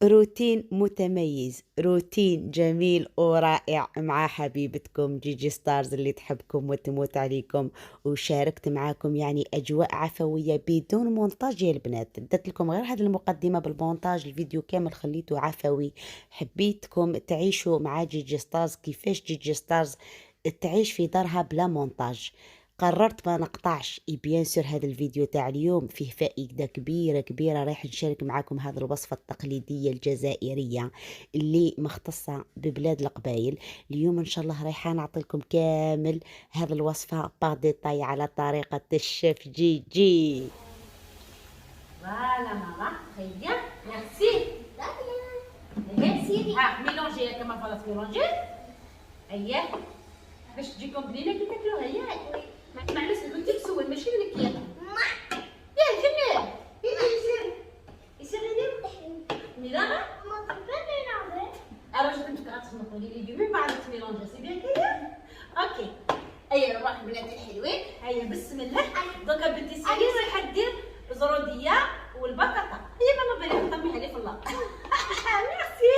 روتين متميز، روتين جميل ورائع مع حبيبتكم جيجي ستارز اللي تحبكم وتموت عليكم. وشاركت معاكم يعني أجواء عفوية بدون مونتاج يا البنات، درت لكم غير هذه المقدمة بالمونتاج، الفيديو كامل خليته عفوي. حبيتكم تعيشوا مع جيجي ستارز كيفاش جيجي ستارز تعيش في دارها بلا مونتاج. قررت ما نقطعش بيان سور هذا الفيديو تاع اليوم فيه فائدة كبيرة رايح نشارك معاكم هذه الوصفة التقليدية الجزائرية اللي مختصة ببلاد القبائل. اليوم ان شاء الله رايحة نعطيكم كامل هذه الوصفة باغ ديتاي على طريقة الشيف جيجي. Voilà maman, très bien, merci. Merci. ميلونجي يا كما خلاص ميلونجي. اييه باش تجيكم بليله كي تاكلوها ياك. معليش قلت لك سول ماشي لك ياك. يا جميل. يصير لي ميلانه ما تباني نعمل. انا جيت غتخلطوا لي لي بعد تميلونجي سي بيان كده. اوكي. اييه روح بناتي الحلوين، هيا بسم الله. دوكا بنتي سيري رايحه دير زروديه والبطاطا. هي ماما بالي طميها لي في الله. ميرسي.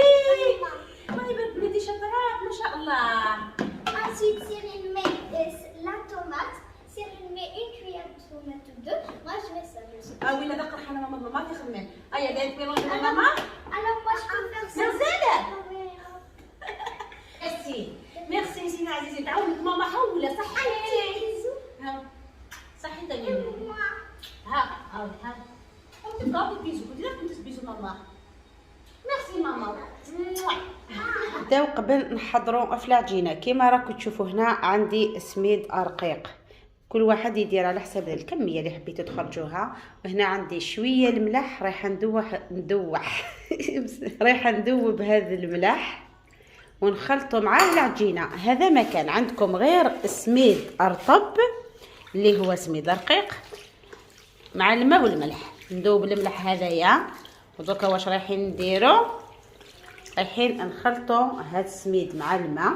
ما يبان بنتي شطرات ما شاء الله. Ensuite, Cyril met la tomate. Cyril met une cuillère de tomate ou deux. Moi, je mets ça dessus. ولا دقر حنا ماما ما تخمم. هيا داير ميلونج ماما. Alors, moi, je peux faire ça. مازال. ميرسي. ميرسي سيدي عزيزي تعاونك ماما حولة صحيتي. ها صحيت مني. ها ها. انت قاعدة بيزو كنت لا كنت بيزو ماما. ميرسي ماما. نبداو قبل نحضروا في العجينه. كيما راكم تشوفوا هنا عندي سميد رقيق، كل واحد يدير على حسب الكميه اللي حبيتوا تخرجوها. وهنا عندي شويه الملح رايحه رايحه ندوب هذا الملح ونخلطه معاه العجينه. هذا ما كان عندكم غير سميد رطب اللي هو سميد رقيق مع الماء والملح. ندوب الملح هذايا. ودوكا واش رايحين نديرو؟ رايحين نخلطوا هاد السميد مع الماء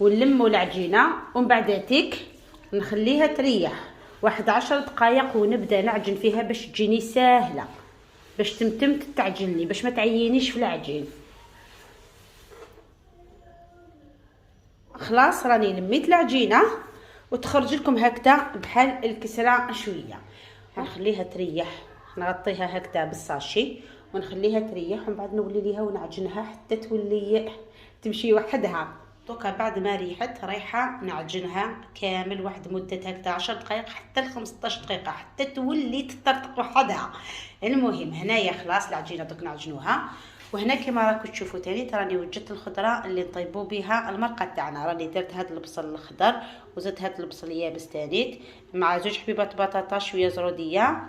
ونلموا العجينه، ومن بعداتك نخليها تريح واحد 10 دقائق ونبدا نعجن فيها باش تجيني ساهله، باش تمتم تتعجن لي، باش ما تعينيش في العجين. خلاص راني لميت العجينه وتخرج لكم هكذا بحال الكسره شويه. نخليها تريح، نغطيها هكذا بالساشي ونخليها تريح، ومن بعد نولي ليها ونعجنها حتى تولي تمشي وحدها. دوكا بعد ما ريحت رايحه نعجنها كامل واحد مده هكذا 10 دقائق حتى ل 15 دقيقه حتى تولي تطرطق وحدها. المهم هنايا خلاص العجينه دوك نعجنوها. وهنا كما راكم تشوفوا تاني تراني وجدت الخضره اللي نطيبوا بها المرقه تاعنا. راني درت هذا البصل الخضر وزدت هذا البصل اليابس تانيت مع زوج حبيبات بطاطا شويه زروديه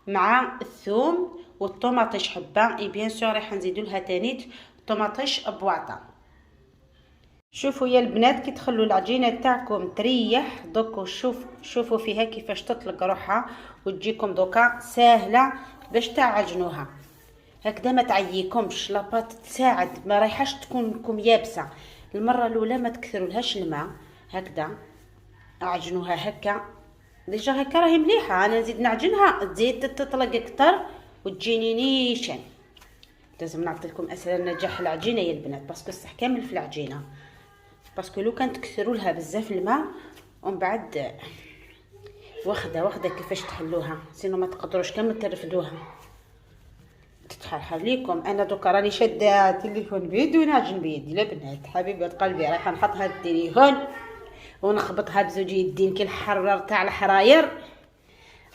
مع الثوم والطوماطيش حبه. اي بيان سور راح نزيدوا لها تانيت طوماطيش بواطه. شوفوا يا البنات كي تخلوا العجينه تاعكم تريح دوك شوفوا فيها كيفاش تطلق روحها وتجيكم دوكا ساهله باش تعجنوها هكذا. ما تعييكمش لاباط تساعد، ما رايحاش تكون لكم يابسه. المره الاولى ما تكثروا لهاش الماء هكذا، اعجنوها هكا ديجا هكا راهي مليحه. انا نزيد نعجنها تزيد تطلق اكثر وتجيني نيشان. لازم نعطي لكم اسرار نجاح العجينه يا البنات، باسكو الصح كامل في العجينه، باسكو لو كان تكثروا لها بزاف الماء ومن بعد واخده كيفاش تحلوها، سينو ما تقدروش كامل ترفدوها تتحرحر ليكم. انا دوكا راني شاده التليفون بيدي ونعجن بيدي. لا بنات حبيبه قلبي رايحه نحط هذا التليفون ونخبطها بزوج يدين كي الحرار تاع الحراير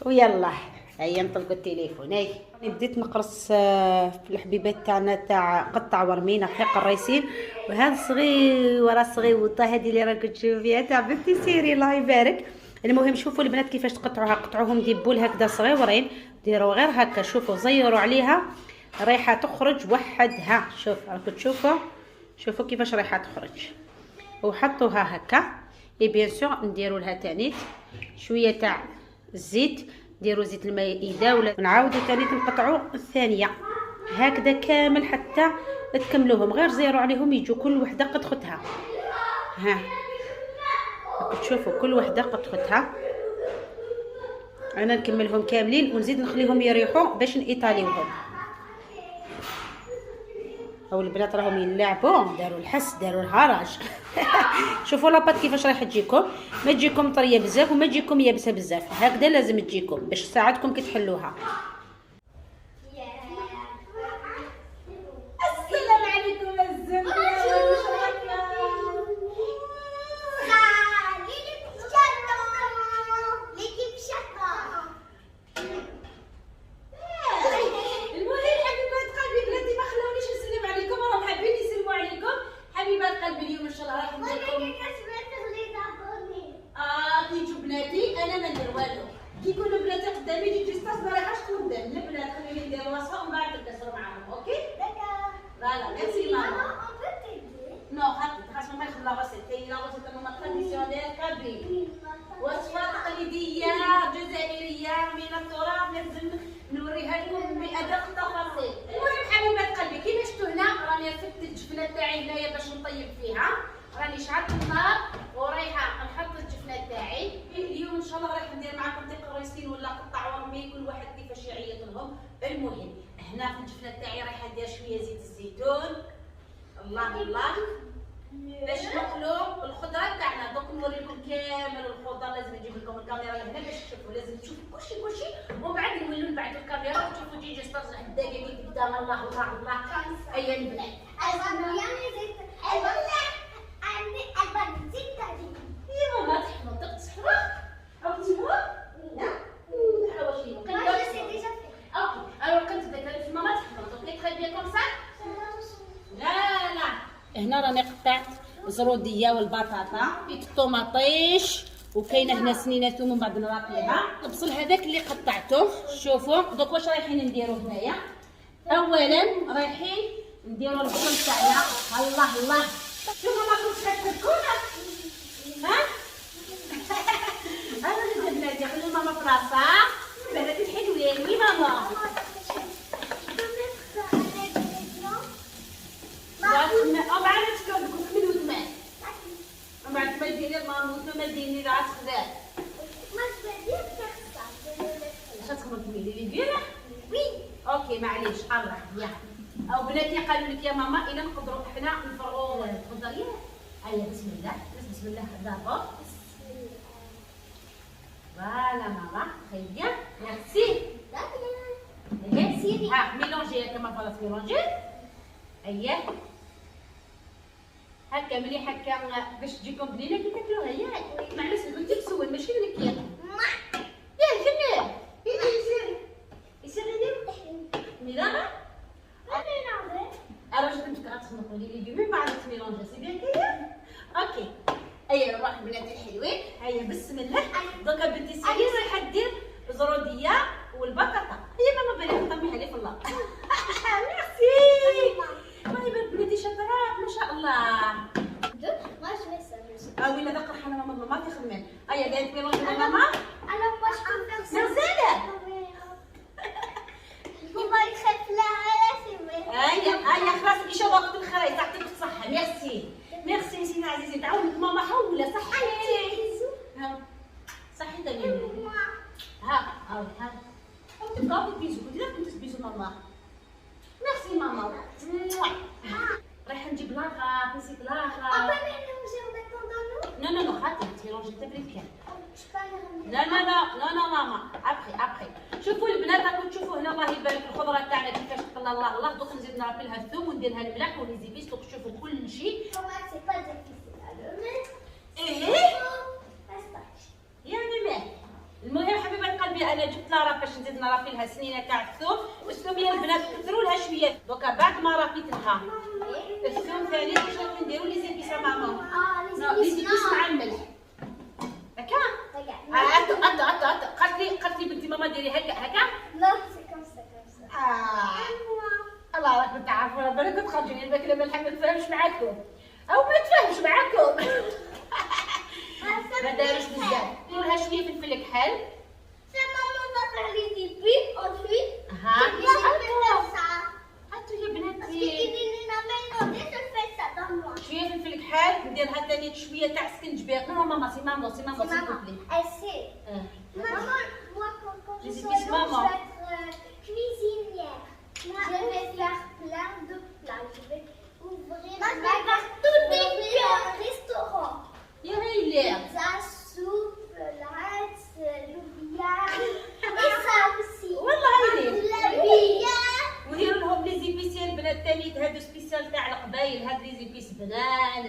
ويلا هيا نطلقوا التليفون. هاي بديت نقرص في الحبيبات تاعنا تاع قطع ورمينا حق الريسين. وهذا صغير ورا صغيوطه هذه اللي راكم تشوفيها تاع بنتي سيري الله يبارك. المهم شوفوا البنات كيفاش تقطعوها، قطعوهم ديبول هكذا صغيورين، ديروا غير هكا شوفوا زيروا عليها رايحه تخرج وحدها. شوف راكم شوفوا كيفاش رايحه تخرج. وحطوها هكا. اي بيان سور نديروا لها تاني شويه تاع الزيت، ديروا زيت المائده ولا نعاودوا تاني نقطعوا الثانيه هكذا كامل حتى تكملوهم، غير زيروا عليهم يجوا كل وحده قد ختها. ها تشوفوا كل وحده قد ختها. انا نكملهم كاملين ونزيد نخليهم يريحوا باش نيطاليوهم. او البنات راهم يلعبوا داروا الحس داروا الهرج. شوفوا لاباط كيفاش راح تجيكم، ما تجيكم طريه بزاف وما تجيكم يابسه بزاف، هكذا لازم تجيكم باش تساعدكم كي تحلوها. السلام عليكم الزملاء. المهم حبيبات قلبي بلاتي ما خلاونيش نسلم عليكم، راهم حابين يسلموا عليكم. حبيبات قلبي اليوم ان شاء الله راح ندير لكم كيجوا بناتي انا ما ندير والو، كي يكونوا بناتي قدامي يجي ستاس ما رايحاش قدام البنات، خليني ندير الوصفه ومن بعد نكسر معاهم. اوكي فوالا ميرسي ماما. نو خاصهم ما يخلوا غسل، كاين لا غسل تما تراديسيونيل كابي، وصفه تقليديه جزائريه من التراث، لازم نوريها لكم بادق التفاصيل. المهم حبيبات قلبي كيما شفتوا هنا راني رفدت الجفنه تاعي هنايا باش نطيب فيها، راني شعلت النار ورايحه نحط الجفنه تاعي. اليوم ان شاء الله راح ندير معكم تقريصين ولا قطع ورمي كل واحد كيفاش يعيط لهم. المهم هنا في الجفنه تاعي رايحه ندير شويه زيت الزيتون، الله الله، باش نقلوا الخضره تاعنا. دوك نوريكم كامل الخضره، لازم نجيب لكم الكاميرا لهنا باش تشوفوا، لازم تشوفوا كلشي ومن بعد نولوا نبعثوا الكاميرا وتشوفوا تيجي تسترجع الدقيقه كي تبدا. الله الله الله ايا البنات يا ماما تحمض تقصحوا او تسموا لا حواشي اوكي. alors كنت ذكرت في ماما تحمض اوكي تري بيان كوم سا. لا لا هنا راني قطعت زروديه والبطاطا، الطوماطيش، وكاينه هنا سنينه ثوم ومن بعد نراقيها. البصل هذاك اللي قطعته. شوفوا دوك واش رايحين نديروا هنايا. اولا رايحين نديروا البصل تاعنا. الله الله شوفوا ما كنتش كتفكونا ها. انا اللي بناتي خلوا ماما في راسها البنات الحلوين. وي ماما بعد تكون من ودمان من بعد ما ديري الماموت ما ديري راه تخدام واش تخمم لي كبيره. وي اوكي معليش الله يا او بناتي قالوا لك يا ماما الا نقدروا حنا نفرغوا الخضريه. هيا بسم الله بسم الله دابا فوالا ماما très bien merci merci. ها ميلونجي كما فضلت ميلونجي. هيا هكا مليح هكا باش تجيكم بنينه كي تاكلوها. ياك معليش قلت تسول ماشي لك ياك يا الجنان يصير يدير ميلانا انا واش كنت كتخلطوا لي لي من بعد تميلونجي سي بيان كيا. اوكي ايا روح بناتي الحلوين. هيا بسم الله دوكا بنتي سيري رايحه دير الزروديه والبطاطا. هي ماما بالي نطميها لي في الله. ميرسي والله بنتي شاطرات ما شاء الله. ولا داك رحنا ماما ما تخدمين. هيا دايره ميلونجي ماما مازال. هيا خلاص مشى وقت الخرايط يعطيك الصحه. ميرسي ميرسي سيدي عزيزي تعاونك ماما حوله صحيتي صحي دابا ها ها تبقاو تبيزو كنت لا كنت تبيزو ماما. ميرسي ماما. رايحه نجيب لاغا نسيت لاغا. نو نو خاطر تيرونجي تبريد لا لا لا لا لا ماما ابخي. شوفوا البنات راكم تشوفوا هنا الله يبارك الخضره تاعنا كيفاش تقلى. الله الله دوك نزيد نربي لها الثوم وندير لها الملح وليزيبيس. دوك شوفوا كل شيء. ايه يعني مال. المهم حبيبات قلبي انا جبت لها باش نزيد نربي لها السنينه تاع الثوم. والثوم يا البنات كثروا لها شويه. دوكا بعد ما ربيت لها الثوم ثاني واش راح نديروا ليزيبيس ماما. ليزيبيس مع الملح هكا. قالت لي بنتي ماما ديري هكا. الله راكم تعرفوا بالك تخرجوني الباك لما الحمد ما نتفاهمش معاكم او ما نتفاهمش معاكم. ما داروش بزاف. نديروا لها شويه فلفل كحل. هاتوا يا بناتي شويه فلفل كحل. ندير لها ثاني شويه تاع سكنجبير. نو ماما سي ماما سي ماما سي كوبلي. Je suis cuisinière. Je vais faire plein de plats. Je vais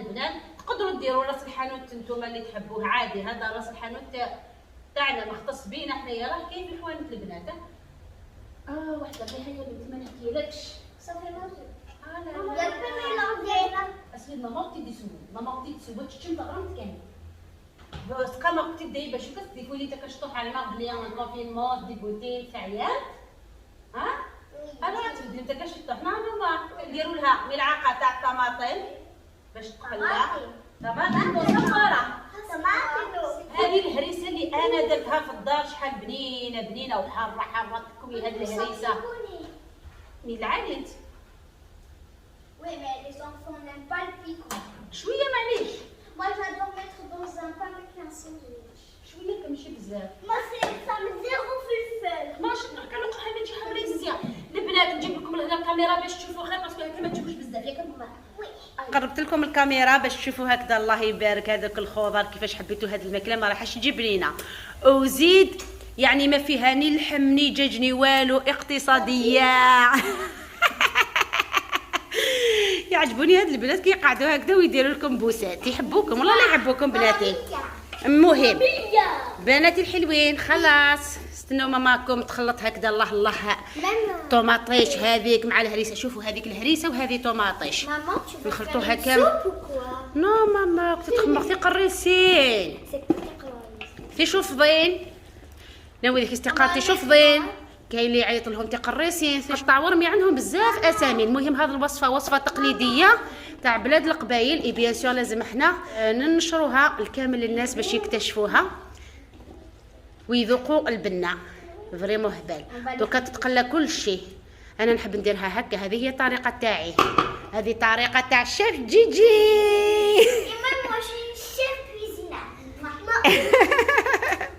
بنان. تقدروا ديروا راس الحانوت نتوما اللي تحبوه عادي. هذا راس الحانوت تاعنا مختص بينا حنايا، راه كاين في حوانت البنات. وحده غير هي بنتي ما نحكيلكش صافي نوصل. لا لا ميلونجينا. اسيد ماما قلتي تسول، ماما قلتي تسول تشم غرمت كان بس كما قلتي دايبه شو كتديكوا لي تكشطوح على الماء بلي انا كونفينمون دي بوتيل تاع عيال. انا تبدي انت كشطوح ماما نديروا لها ملعقه تاع طماطم باش تقلع طماطم وصفاره. هذه الهريسه اللي انا درتها في الدار شحال بنينه وحاره تكوي هذه الهريسه من العاليت. Oui, mais les enfants n'aiment pas le piquant. شويه معليش. Moi, j'adore mettre dans un pain avec un sandwich. شويه كمشي بزاف. Moi, ça me zéro فلفل. ماشي كانوا قحامين شي حمري مزيان. البنات نجيب لكم هنا الكاميرا باش تشوفوا غير باسكو هكا ما تشوفوش بزاف ياك ماما. قربت لكم الكاميرا باش تشوفوا هكذا. الله يبارك هذوك الخضر كيفاش حبيتوا هذه الماكله ما راحش تجيب لينا. وزيد يعني ما فيها ني لحم ني دجاج ني والو، اقتصاديه. يعجبوني هاد البنات كيقعدوا هكذا ويديروا لكم بوسات. يحبوكم والله لا يحبوكم بناتي. المهم بناتي الحلوين خلاص استنوا ماماكم تخلط هكذا. الله الله طوماطيش هذيك مع الهريسه. شوفوا هذيك الهريسه وهذه طوماطيش نخلطوها كامل. نو ماما كنت تخمرتي قريسين في شوفضين. ناوي ديك استقالتي شوفضين. كاين اللي يعيط لهم تقريسين قطع ورمي عنهم بزاف اسامي. المهم هذه الوصفه وصفه تقليديه تاع بلاد القبايل. اي بيان سور لازم احنا ننشروها الكامل للناس باش يكتشفوها ويذوقوا البنه فريمون هبال. دوكا تتقلى كل شيء. انا نحب نديرها هكا. هذه هي الطريقه تاعي. هذه طريقه تاع الشيف جيجي.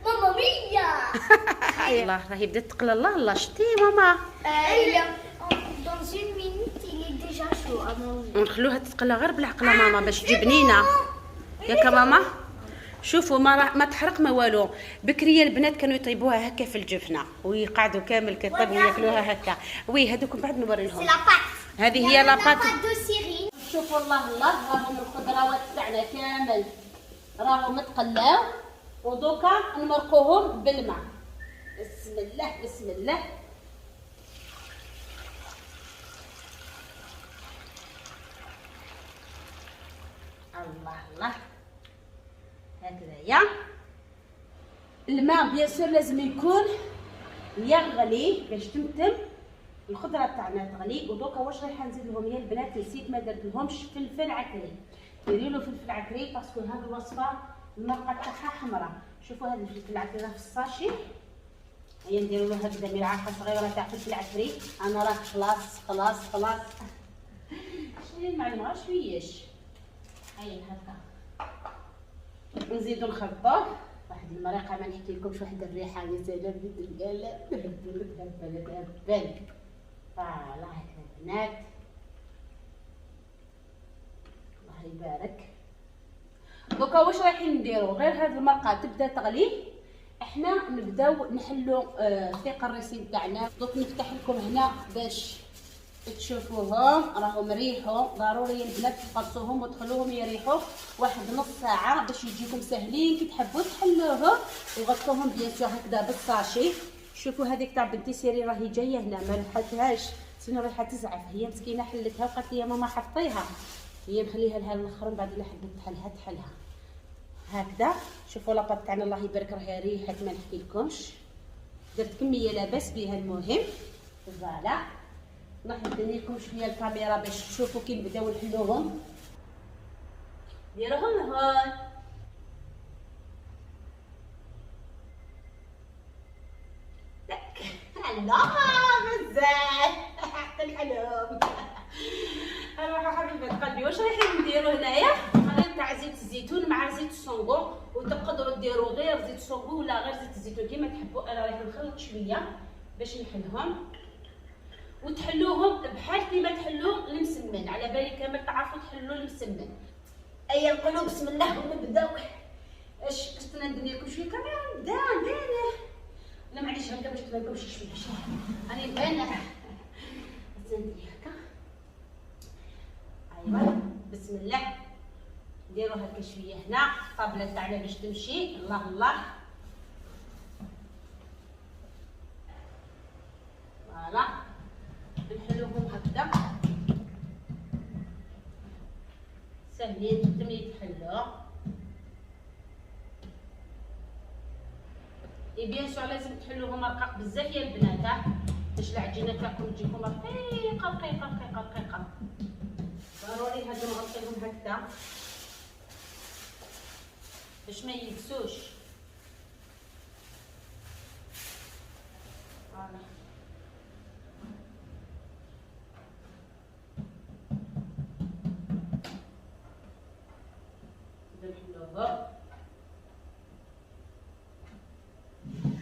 ماما مية. الله راهي بدات تقلى. الله شتي ماما. Dans une minute, il est déjà chaud à manger. ونخلوها تتقلى غير بالعقله ماما باش تجي بنينه ياك ماما. شوفوا ما تحرق ما والو. بكريه البنات كانوا يطيبوها هكا في الجبنه ويقعدوا كامل كطيب وياكلوها هكا. وي هذوك من بعد نوري لهم. هذه هي لاباط. شوفوا الله راهم الخضروات تاعنا كامل راهم متقلاو ودوكا نمرقوهم بالماء. بسم الله بسم الله. الله هكذايا. الماء بيان سور لازم يكون يغلي باش تمتم الخضره تاعنا تغلي. ودوكا واش رايحه نزيد لهم يا البنات نسيت ما درت لهمش فلفل عكري. ديري له فلفل عكري باسكو هذه الوصفه المرقه تاعها حمراء. شوفوا هذا الفلفل العكري راه في الساشي. هيا نديروا له هكذا ملعقه صغيره تاع فلفل عكري. انا راه خلاص شويه المعلومه شويش. هيا هكا نزيدو نخلطوه. واحد المريقه ما نحكي لكمش. واحد الريحه يا سلام بنت القاله هبل. فوالا هكا البنات الله يبارك. دوكا واش رايحين نديرو غير هاد المرقه تبدا تغلي. احنا نبداو نحلو في قريسين تاعنا. دوك نفتح لكم هنا باش تشوفوهم راهم ريحوا. ضروري البنات تقرصوهم وتخلوهم يريحوا واحد نص ساعه باش يجيكم سهلين. كي تحبوا تحلوهم وغطوهم بيان سور هكذا بالساشي. شوفوا هذيك تاع بنتي سيري راهي جايه هنا ما لحقتهاش سينو رايحه تزعف. هي مسكينه حلتها وقالت لي يا ماما حطيها. هي نخليها لها الاخر من بعد الا حبت تحلها هكذا. شوفوا لاباط تاعنا الله يبارك راهي ريحه ما نحكي لكمش. درت كميه لاباس بها. المهم فوالا راح ندير لكم شويه الكاميرا باش تشوفوا كي نبداو نحلوهم. ديروهم هون. الله بزاف حتى الحلوم. اروح حبيبه قلبي واش رايحين نديرو هنايا؟ خليط تاع زيت الزيتون مع زيت الصنغو. وتقدروا ديروا غير زيت الصنغو ولا غير زيت الزيتون كيما تحبوا. انا رايحه نخلط شويه باش نحلهم وتحلوهم بحال كيما تحلوا المسمن. على بالي كامل تعرفوا تحلوا المسمن. ايا نقولوا بسم الله ونبداو. اش كنت ندير لكم شويه كاميرا نبدا لا معليش هكا باش تبان لكم شويه راني نبان ندير هكا. ايوا بسم الله نديرو هكا شويه هنا الطابله تاعنا باش تمشي. الله الله فوالا نحلوهم هكذا ساهلين جدا يتحلوا. اي بيان سور لازم تحلوهم رقاق بزاف يا البنات باش العجينه تاعكم تجيكم رقيقه رقيقه رقيقه رقيقه. ضروري هادو نغطيهم هكذا باش ما يلبسوش. فوالا نحلوهم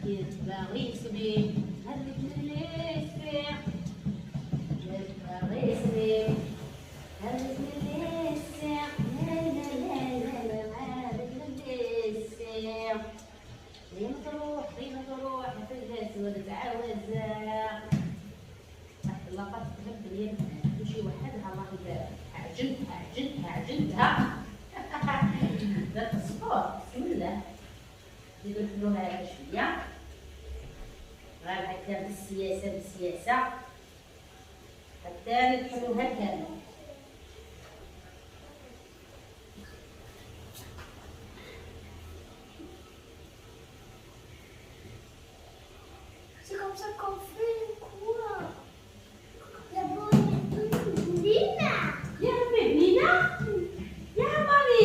يتباغي سبي هذيك الليسي يتباغي سبي هذيك الليسي لا لا لا لا هذيك الليسي ديما تروح في الاسود تعاود اللقطة تهبل يا البنات تمشي وحدها. الله يبارك عجنتها ذات الصفور. بسم الله نزيدو نحلوها هكا شويه غير هكا بالسياسه حتى ندحلوها كامل. C'est comme ça qu'on fait quoi? La bonne Lina. يا بنينة يا مامي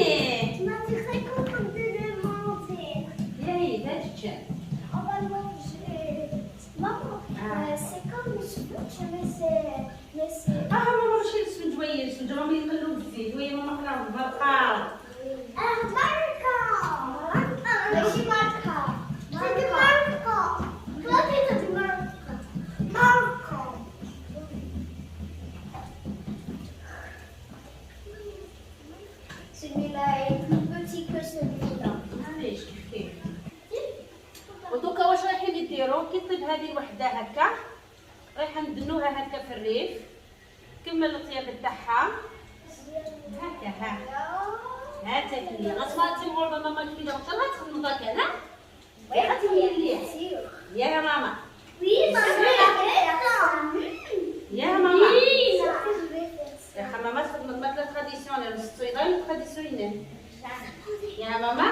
Tu m'as dit très contente de le manger. يا هي تاجتشن. On va le manger. Maman, c'est comme les cheveux, mais c'est... ماما ماشي السفنج راهم يقلوا بالزيت وهي ماما قراو برقاو. Marca. ماشي ماركا. C'est de Marca. Toi, tu as dit Marca. Marca. Celui-là est plus petit que celui-là. معليش كيف ودوكا واش رايحين نديرو كي طيب هذه الوحده هكا رايحه ندنوها هكا في الريف كمل الطياب تاعها هكا ها تاكلي غصباتي مورا ماما كيفاش غطلات تخدم كذا غادي مليح يا ماما Oui, maman. يا ماما Oui, c'est ce que je vais faire. يا حمامات خدمت ماكله تراديسيونيل الصيدان تراديسيونيل يا ماما.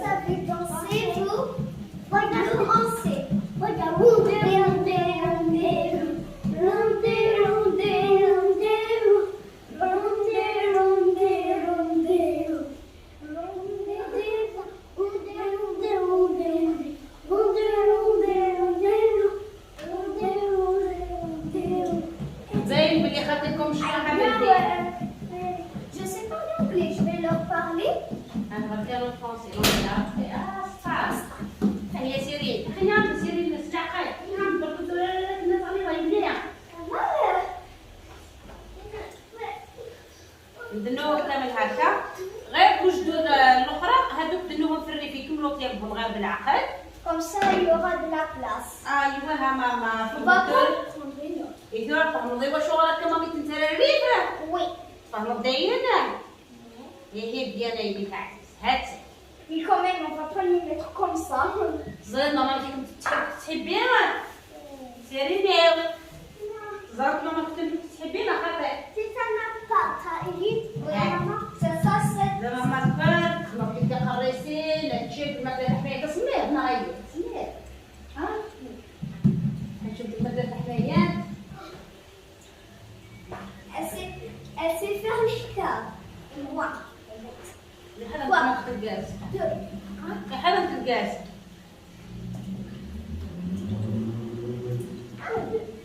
Ça fait danser, vous. Regardez, danser. Regardez, زين بلي خاطركم شنو حابين Je sais pas l'anglais, je vais leur parler. انا كانوا فرونسي ولا صافي هي سيرين خلينا سيرين نسمع خير نعم بركو الناس علي غايبين ندنوه كامل هكا غير وجدوا الاخرى هذوك دنوهم في الريف يكملوا طيابهم غير بالعقل. Comme ça, il y aura de la place. ايوا ها ماما On va prendre une autre. يدور فهم ضيوا شغلك كما بيت نترى الريف Oui. فهم دايرنا هي ديالنا يبي تعزز هات Mais quand même, on va pas les mettre comme ça. زين ماما فيكم تحبينها سيرين زارت ماما كنتم تحبينها خاطر C'est ça ma pâte à Elite. Oui, maman. C'est ça, c'est... زعما ما تبان خلوك كي خريسين تشيب الماكله الحمايه تسميه نهاية تسميه ها نشوف الماكله الحمايه Elle sait faire les câbles. Moi. لحد ما تلقاس لحد ما تلقاس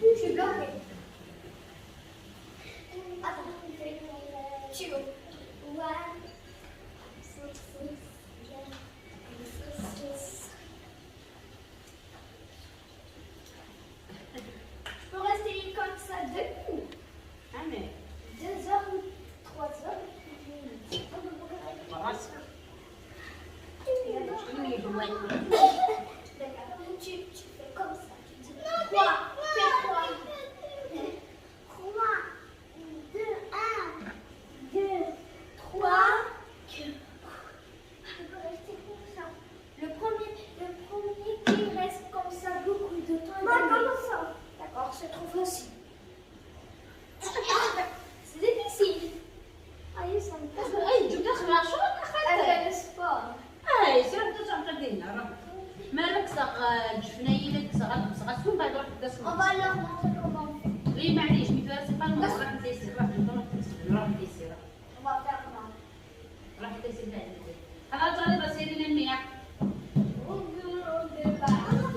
Je suis bloquée. Attends, tu veux. Ouais. Je peux rester comme ça debout. عمي 2 heures ou 3 heures. خلاص Tu fais comme ça. Tu dis 3. Fais 3. 3. 2, 1. 2, 3. c'est trop facile. C'est difficile. Allez, ça me passe. اي جبت اخر شو Avec le sport. اي سير ترجع تقدينا راه مالك صغ جفنيلك صغ سكون بعد روح On تسمع va leur montrer comment on fait. لي معليش مثلا سي با الموضوع راح تيسير راح تيسير On va faire comment. راح تيسير هذا طالب سيرين المياه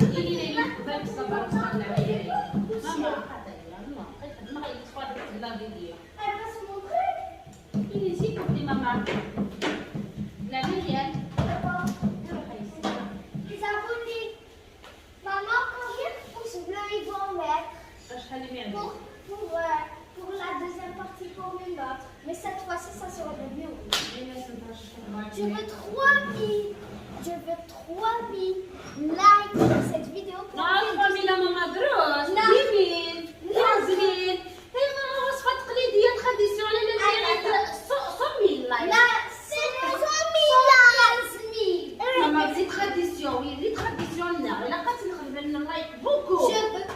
إلي لي باب الصبر وصلنا عليه ماما ما غادي تفاضل لا ديالي Elle va se montrer. إلي نسيت قلت ماما لا مليان D'abord, les abonnés. Maman, combien de pouces bleus ils vont mettre شحال اللي يعمل pour la deuxième partie pour le nôtre. Mais cette fois-ci, ça sera le mieux. Je veux 3000. Je veux 3000 likes sur cette vidéo pour نعرف ميلا ماما دروس زوين زوين هي وصفة تقليدية تراديسيونيل صمي لايك Là, c'est 100 000 likes. ماما زيد تراديسيون وي زيد تراديسيون لا الا بقات نخدم لنا لايك بوكو Je veux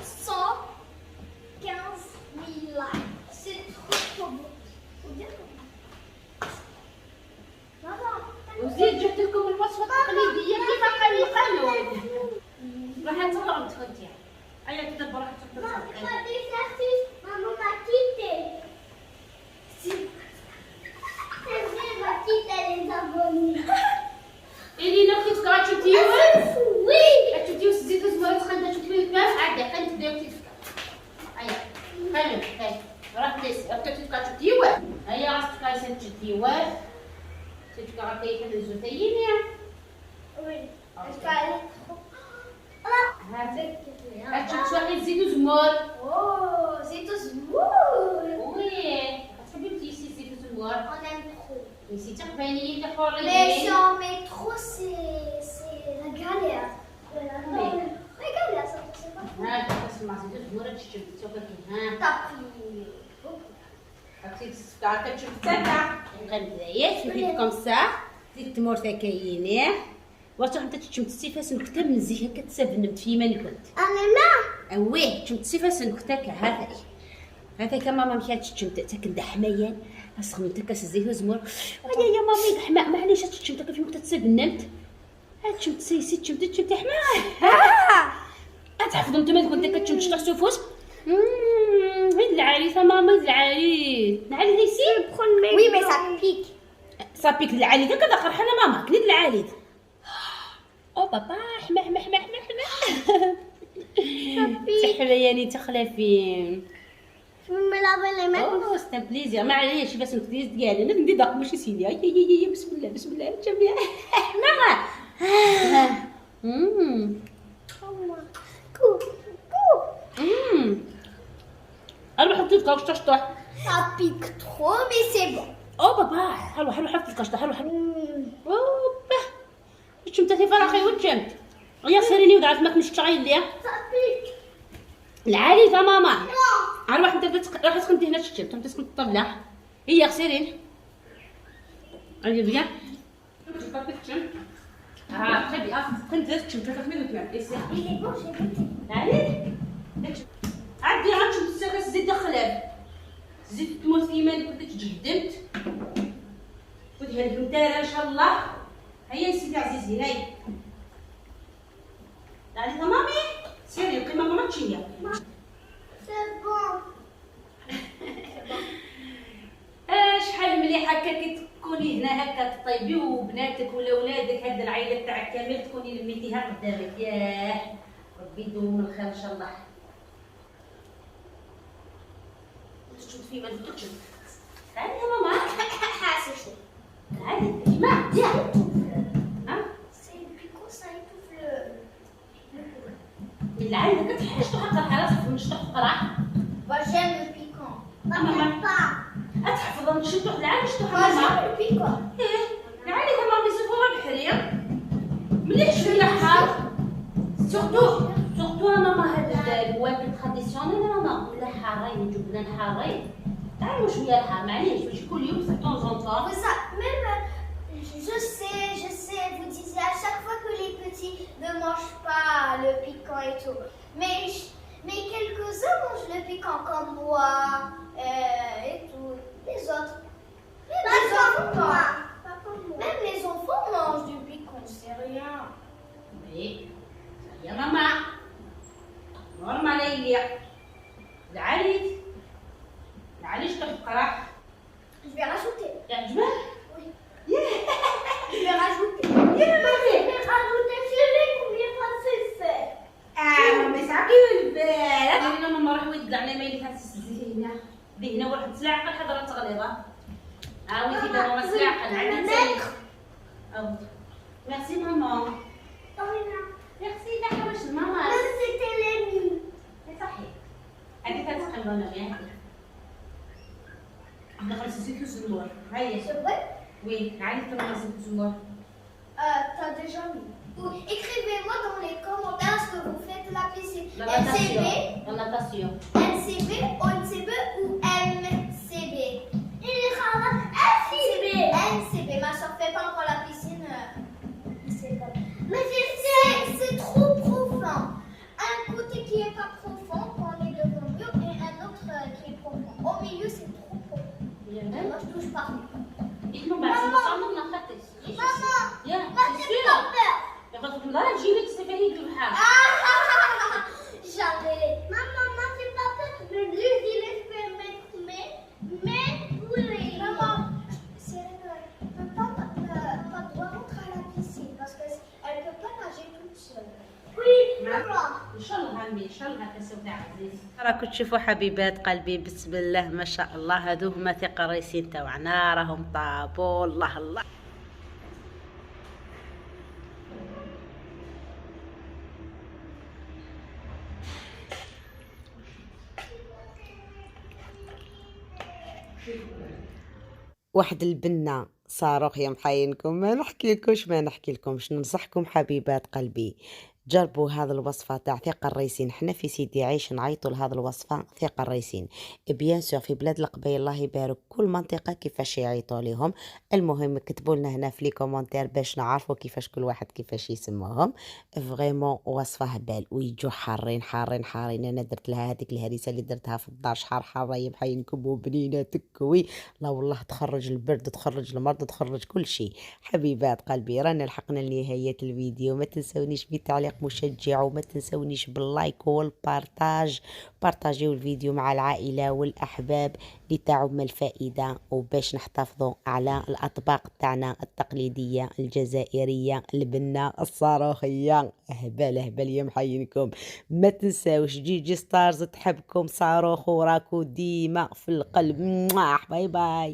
115 000 likes. C'est trop beau. Faut bien comme ça. Non. وزيد جبت لكم الوصفة التقليدية كيف قالوا راح تطلعوا تخديها أيا تدبر راح تطلعوا Maman, maman m'a quitté. C'est vrai, m'a quitté les abonnés. إلي ناخذ كاتشو تيوه Oui. كاتشو تيوه زيد زوار تخدم تشوف لي كاف عادي قنت بداو تفكر أيا خلي هاي راح تلسي راح تكتب كاتشو تيوه أيا راح تكايسن تيوه تفكر كيف الزوتين يا Oui. Parce qu'elle est trop. كاتشو واحد زيدو زمور Oh, c'est tout smooth. وي تحبي تيسي زيدو زمور On aime trop. نسيتي قبالي اللي حوري Mais si on met trop, c'est la galère. Oui. La galère, ça ne sait pas trop. ها تسمع زيدو زمور تشتم تسوقك ها T'as pris beaucoup. هاكسي تسكر كتشوف تاتا غنبدايات نبيت كوم سا زيد تمور تاكايني واش انت تشم تسيفاس نكتب مزيان كتسبنمت فيما كنت أنا لا. اويه تشم تسيفاس نكتك هذا كما ما مشات تشم تاكل حميان اسخن تكاس الزيت وزمور يا مامي دحماء معليش تشم تاكل فيما كتسبنمت تشم تسيسي تشم حماء تعرف انت ما كنت كتشم تشطح سوفوس هيد العريس ماما هيد العريس العريس يسير Oui, mais ça pique. صابيك العاليد هكذا قرحنا ماما كنيد العاليد او بابا حما حما حما حما حما تحلياني تخلفين Je me laver les mains. اوه ستا بليزير معليش بس نكديز ديالي انا ندي داق ماشي سيدي يا بسم الله بسم الله جميع حما انا حطيت كاوش تشطح Ça pique trop, mais c'est bon. او بابا حلو حلو حلو كاش حلو حلو اوبا شمت في فراخي وجمت يا سيريني ودعت ما كنتش تعيط ليا Ça pique. العالي تا ماما Non. عارف واحد انت راح تسكن هنا تشتم انت تسكن الطبله هي سيرين عندي بيان خبي كنت تشم تاكل منك ما Il est bon, j'ai goûté. عالي عندي غنشوف السكس زيد خلاب زيد تموت في ايمان كنت تجدمت ودي هذيك مدارة ان شاء الله هيا سيدي عزيزي هاي تعالي مامي سيري القيمة ماما تشينيا C'est bon. شحال مليح هكا كي تكوني هنا هكا تطيبي وبناتك ولا ولادك هاد العائلة تاعك كامل تكوني لميتيها قدامك ياه ربي يدوم الخير ان شاء الله تشوف في من تشوف تعالي يا ماما C'est chaud. تعالي ما Ça étouffe. ها C'est piquant, ça étouffe le. العائلة كتحشطو حتى الحراسة ونشطو قرع Moi, j'aime le piquant. Ah, Maman, maman. pas. اتحفظ نشطو العائلة نشطو Moi, حمامة j'aime le piquant. العائلة كما بيصيفوها بحرية مليح شوية حار سورتو ماما هاد الوابل تراديسيونيل ماما ولا حارين جبنان حارين تعالوا شوية الحار معليش ماشي كل يوم سي طون زون طون Vous ça, même, je sais, vous disiez à chaque fois que les petits ne mangent pas le piquant et tout. Mais Mais quelques-uns mangent le piquant comme moi et tout. Les autres. Même les enfants. Pas comme moi. Même les enfants mangent du piquant, c'est rien. Oui. يا ماما نورمال هي العريس معليش تقرا Je vais rajouter. يعجبك Oui. Je vais rajouter. يا Je vais rajouter. Je vais combien de fois c'est fait. ماما يسعدك البال انا ماما راح ودلعنا ما يلحس هنا دي هنا واحد سلاعه حضره تغليظه ها كده ماما سلاعه عندي تسالي او ميرسي ماما ميرسي لا حواش ماما Même c'était les nuits. صحيح هذيك تتقلبنا ياك احنا خلاص نسيتو الزمور هيا C'est vrai? وي عادي تما نسيتو الزمور T'as déjà mis. Écrivez-moi dans les commentaires ce que vous faites de la piscine. La NCB, natation NCB, ONCB ou MCB. NCB. NCB. Ma soeur fait pas encore la piscine. Mais c'est trop profond. Un côté qui est pas profond quand on est devant le mur et un autre qui est profond. Au milieu c'est trop profond. Moi je touche pas. احنا بعد صعبنا نخطط Maman, يا moi j'ai pas peur. يا غضب الله تجي لك تستفيد البحر J'avais. Maman, moi j'ai pas peur. Le livre il est fait mais vous les. Maman, Cyril ne peut pas doit rentrer à la piscine parce qu'elle ne peut pas nager toute seule. Oui, maman. ان شاء الله غنبي ان شاء الله كسوف عزيز راكم تشوفوا حبيبات قلبي بسم الله ما شاء الله هذو هما ثقة الرئيسين تاعنا راهم طابوا الله الله واحد البنة صاروخ يا محاينكم ما نحكي لكمش ننصحكم حبيبات قلبي جربوا هذا الوصفة تاع ثقة الريسين. حنا في سيدي عيش نعيطوا لهذا الوصفة ثقة الريسين. بيان سور في بلاد القبائل الله يبارك كل منطقة كيفاش يعيطوا لهم. المهم كتبوا لنا هنا في لي كومونتير باش نعرفوا كيفاش كل واحد كيفاش يسموهم. فريمون وصفة هبال ويجوا حارين حارين حارين. انا درت لها هذيك الهريسة اللي درتها في الدار شحال حارة يا محاينكم وبنينة تكوي لا والله تخرج البرد تخرج المرض تخرج كل شيء. حبيبات قلبي رانا لحقنا لنهاية الفيديو. ما تنسونيش بالتعليق مشجع وما تنسونيش باللايك والبارتاج. بارتاجيو الفيديو مع العائلة والأحباب لتعم الفائدة وباش نحتفظوا على الأطباق تاعنا التقليدية الجزائرية البنة الصاروخية. هبال يا محينكم. ما تنساوش جيجي ستارز تحبكم صاروخ وراكو ديما في القلب. باي باي.